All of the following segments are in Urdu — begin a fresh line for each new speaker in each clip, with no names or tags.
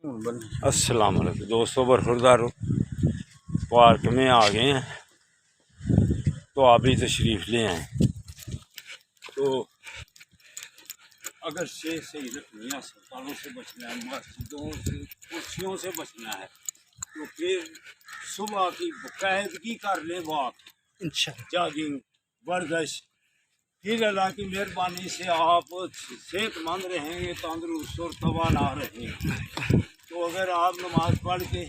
السلام علیکم دوستوں، برخوردار پارک میں آ گئے ہیں تو آپ بھی تشریف لے آئیں۔ تو اگر صحیح رکھنی ہے، اسپتالوں سے بچنا ہے، مسجدوں سے، کرسیوں سے بچنا ہے، تو پھر صبح کی باقاعدگی کر لیں، واک، جاگنگ، ورزش، پھر اللہ کی مہربانی سے آپ صحت مند رہیں گے، تندرست اور توانا رہیں گے۔ تو اگر آپ نماز پڑھ کے،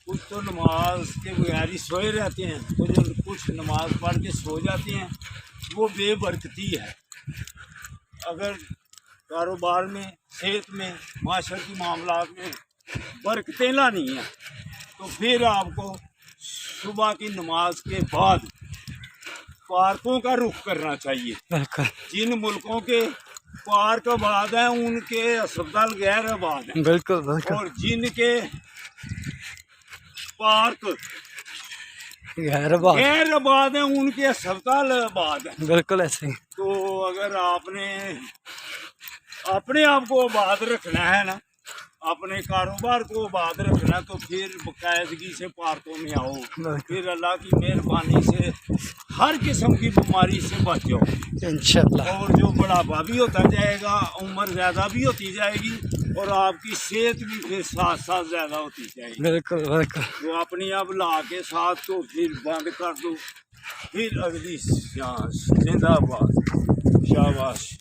کچھ تو نماز کے بغیر ہی سوئے رہتے ہیں، تو جو کچھ نماز پڑھ کے سو جاتے ہیں وہ بے برکتی ہے۔ اگر کاروبار میں، صحت میں، معاشرتی معاملات میں برکتیں لانی ہیں تو پھر آپ کو صبح کی نماز کے بعد پارکوں کا رخ کرنا چاہیے۔ جن ملکوں کے پارک آباد ہیں ان کے اسپتال غیر آباد ہیں،
بالکل
اور جن کے پارک غیر آباد ہیں ان کے اسپتال آباد ہیں۔
بالکل ایسے ہی۔
تو اگر آپ نے اپنے آپ کو آباد رکھنا ہے نا، اپنے کاروبار کو آباد رکھنا، تو پھر باقاعدگی سے پارکوں میں آؤ، پھر اللہ کی مہربانی سے ہر قسم کی بیماری سے بچ جاؤ
انشاءاللہ۔
اور جو بڑھاپا بھی ہوتا جائے گا، عمر زیادہ بھی ہوتی جائے گی، اور آپ کی صحت بھی پھر ساتھ ساتھ زیادہ ہوتی جائے گی۔
بالکل بالکل۔
تو اپنی اب لا کے ساتھ تو پھر بند کر دو، پھر اگلی زندہ باد، شاباش۔